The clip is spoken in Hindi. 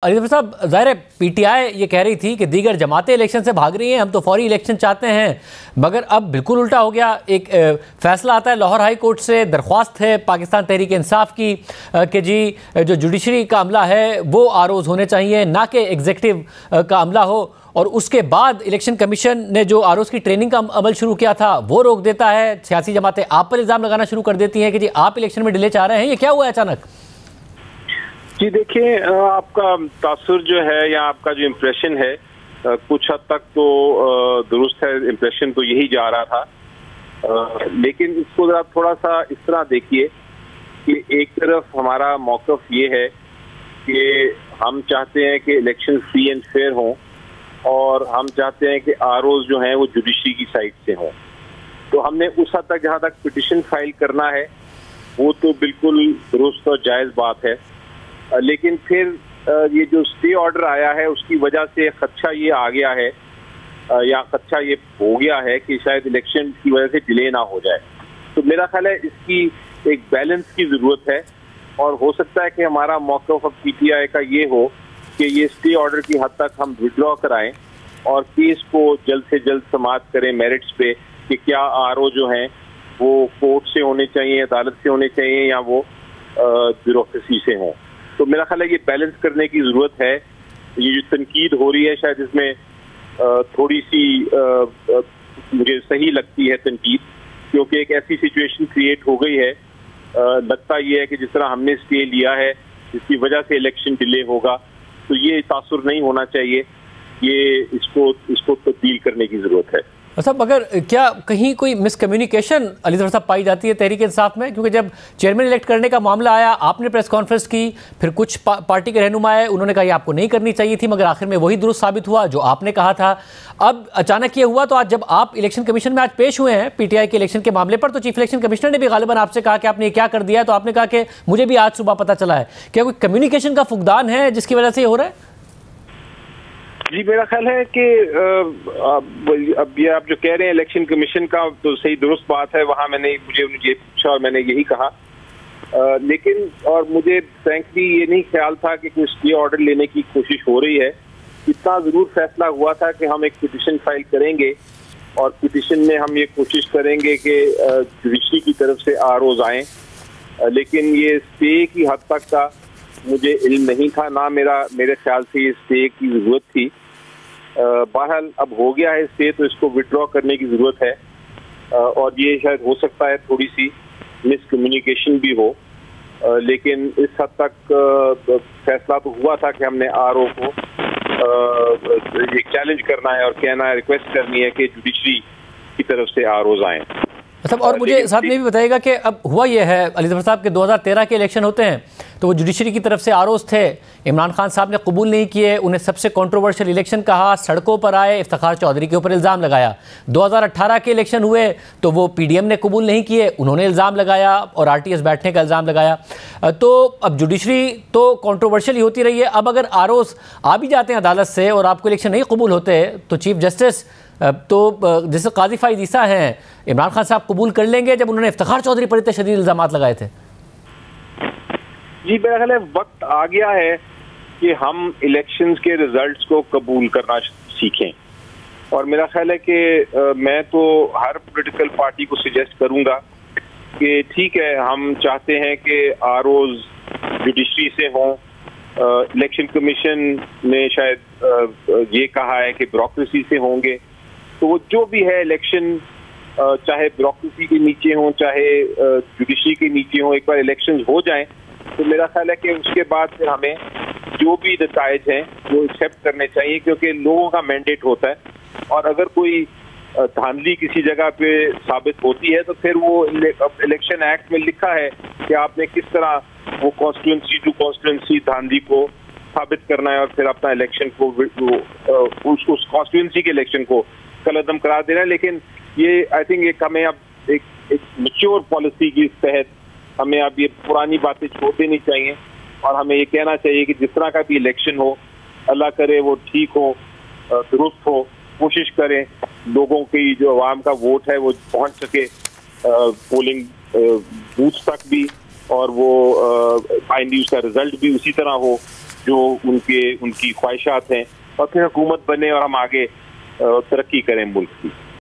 अली साहब, ज़ाहिर है पीटीआई ये कह रही थी कि दीगर जमातें इलेक्शन से भाग रही हैं, हम तो फौरी इलेक्शन चाहते हैं, मगर अब बिल्कुल उल्टा हो गया। एक फैसला आता है लाहौर हाई कोर्ट से, दरख्वास्त है पाकिस्तान तहरीक इंसाफ की कि जी जो जुडिशरी का अमला है वो आरोज़ होने चाहिए, ना कि एग्जीक्यूटिव का अमला हो। और उसके बाद इलेक्शन कमीशन ने जो आरोज़ की ट्रेनिंग का अमल शुरू किया था वो रोक देता है। सियासी जमातें आप पर इल्ज़ाम लगाना शुरू कर देती हैं कि जी आप इलेक्शन में डिले चाह रहे हैं। ये क्या हुआ है अचानक? जी देखिए, आपका तासुर जो है या आपका जो इम्प्रेशन है कुछ हद तक तो दुरुस्त है। इम्प्रेशन तो यही जा रहा था, लेकिन इसको जरा थोड़ा सा इस तरह देखिए कि एक तरफ हमारा मौक़िफ़ ये है कि हम चाहते हैं कि इलेक्शन फ्री एंड फेयर हों और हम चाहते हैं कि आरओज़ जो हैं वो जुडिशरी की साइड से हों। तो हमने उस हद तक जहाँ तक पिटिशन फाइल करना है वो तो बिल्कुल दुरुस्त और जायज़ बात है, लेकिन फिर ये जो स्टे ऑर्डर आया है उसकी वजह से खदशा ये आ गया है या खदशा ये हो गया है कि शायद इलेक्शन की वजह से डिले ना हो जाए। तो मेरा ख्याल है इसकी एक बैलेंस की ज़रूरत है और हो सकता है कि हमारा मौक़िफ़ अब पीटीआई का ये हो कि ये स्टे ऑर्डर की हद तक हम विड्रॉ कराएं और केस को जल्द से जल्द समाप्त करें मेरिट्स पे कि क्या आरओ जो हैं वो कोर्ट से होने चाहिए, अदालत से होने चाहिए या वो ब्यूरोक्रेसी से हों। तो मेरा ख्याल है ये बैलेंस करने की ज़रूरत है। ये जो तनकीद हो रही है शायद इसमें थोड़ी सी मुझे सही लगती है तनकीद, क्योंकि एक ऐसी सिचुएशन क्रिएट हो गई है। लगता ये है कि जिस तरह हमने स्टे लिया है जिसकी वजह से इलेक्शन डिले होगा, तो ये तासुर नहीं होना चाहिए। ये इसको तब्दील करने की ज़रूरत है। साहब, मगर क्या कहीं कोई मिसकम्युनिकेशन अली साहब पाई जाती है तहरीक इंसाफ में? क्योंकि जब चेयरमैन इलेक्ट करने का मामला आया आपने प्रेस कॉन्फ्रेंस की, फिर कुछ पार्टी के रहनुमा आए, उन्होंने कहा ये आपको नहीं करनी चाहिए थी, मगर आखिर में वही दुरुस्त साबित हुआ जो आपने कहा था। अब अचानक ये हुआ, तो आज जब आप इलेक्शन कमीशन में आज पेश हुए हैं पीटीआई के इलेक्शन के मामले पर, तो चीफ इलेक्शन कमिश्नर ने भी गालिबन आपसे कहा कि आपने ये क्या कर दिया है, तो आपने कहा कि मुझे भी आज सुबह पता चला है। क्या कोई कम्युनिकेशन का फुकदान है जिसकी वजह से ये हो रहा है? जी मेरा ख्याल है कि अब ये आप जो कह रहे हैं इलेक्शन कमीशन का, तो सही दुरुस्त बात है। वहाँ मुझे ये पूछा और मैंने यही कहा, लेकिन और मुझे फ्रैंकली ये नहीं ख्याल था कि कोई स्टे ऑर्डर लेने की कोशिश हो रही है। इतना ज़रूर फैसला हुआ था कि हम एक पिटिशन फाइल करेंगे और पिटिशन में हम ये कोशिश करेंगे कि जुडिशरी की तरफ से आरओज़ आएँ, लेकिन ये स्टे की हद तक का मुझे इल्म नहीं था, ना मेरे ख्याल से ये स्टे की ज़रूरत थी। बहरहाल अब हो गया है स्टे, तो इसको विड्रॉ करने की ज़रूरत है और ये शायद हो सकता है थोड़ी सी मिसकम्युनिकेशन भी हो, लेकिन इस हद तक फैसला तो हुआ था कि हमने आरओ को ये चैलेंज करना है और कहना है, रिक्वेस्ट करनी है कि जुडिशरी की तरफ से आरओज़ आएँ। मतलब और मुझे साथ में भी बताइएगा कि अब हुआ ये है अली साहब के 2013 के इलेक्शन होते हैं तो वो जुडिशरी की तरफ से आरोज़ थे, इमरान खान साहब ने कबूल नहीं किए, उन्हें सबसे कंट्रोवर्शियल इलेक्शन कहा, सड़कों पर आए, इफ्तिखार चौधरी के ऊपर इल्ज़ाम लगाया। 2018 के इलेक्शन हुए तो वो पीडीएम ने कबूल नहीं किए, उन्होंने इल्ज़ाम लगाया और आरटीएस बैठने का इल्ज़ाम लगाया। तो अब जुडिशरी तो कंट्रोवर्शियल ही होती रही है। अब अगर आरोज़ आ भी जाते हैं अदालत से और आपको इलेक्शन नहीं कबूल होते तो चीफ जस्टिस तो जैसे काजी फाइज ईसा हैं, इमरान खान साहब कबूल कर लेंगे जब उन्होंने इफ्तिखार चौधरी पर इतने शदीद इल्ज़ाम लगाए थे? जी मेरा ख्याल है वक्त आ गया है कि हम इलेक्शंस के रिजल्ट्स को कबूल करना सीखें और मेरा ख्याल है कि मैं तो हर पॉलिटिकल पार्टी को सजेस्ट करूंगा कि ठीक है, हम चाहते हैं कि आरओज़ जुडिशरी से हों। इलेक्शन कमीशन ने शायद ये कहा है कि ब्यूरोक्रेसी से होंगे, तो वो जो भी है इलेक्शन चाहे ब्यूरोक्रेसी के नीचे हो चाहे जुडिशरी के नीचे हो, एक बार इलेक्शंस हो जाएं तो मेरा ख्याल है कि उसके बाद फिर हमें जो भी नताइज हैं वो एक्सेप्ट करने चाहिए, क्योंकि लोगों का मैंडेट होता है और अगर कोई धांधली किसी जगह पे साबित होती है तो फिर वो इलेक्शन एक्ट में लिखा है कि आपने किस तरह वो कॉन्स्टिट्यूंसी टू कॉन्स्टिट्यूंसी धांधली को साबित करना है और फिर अपना इलेक्शन को उस कॉन्स्टिट्यूंसी के इलेक्शन को कलअदम करार देना है। लेकिन ये आई थिंक एक हमें अब एक मैच्योर पॉलिसी की तहत हमें अब ये पुरानी बातें छोड़ देनी चाहिए और हमें ये कहना चाहिए कि जिस तरह का भी इलेक्शन हो, अल्लाह करे वो ठीक हो, दुरुस्त हो, कोशिश करें लोगों की जो अवाम का वोट है वो पहुंच सके पोलिंग बूथ तक भी और वो फाइनली उसका रिजल्ट भी उसी तरह हो जो उनकी ख्वाहिशात हैं, और फिर हुकूमत बने और हम आगे तरक्की करें मुल्क की।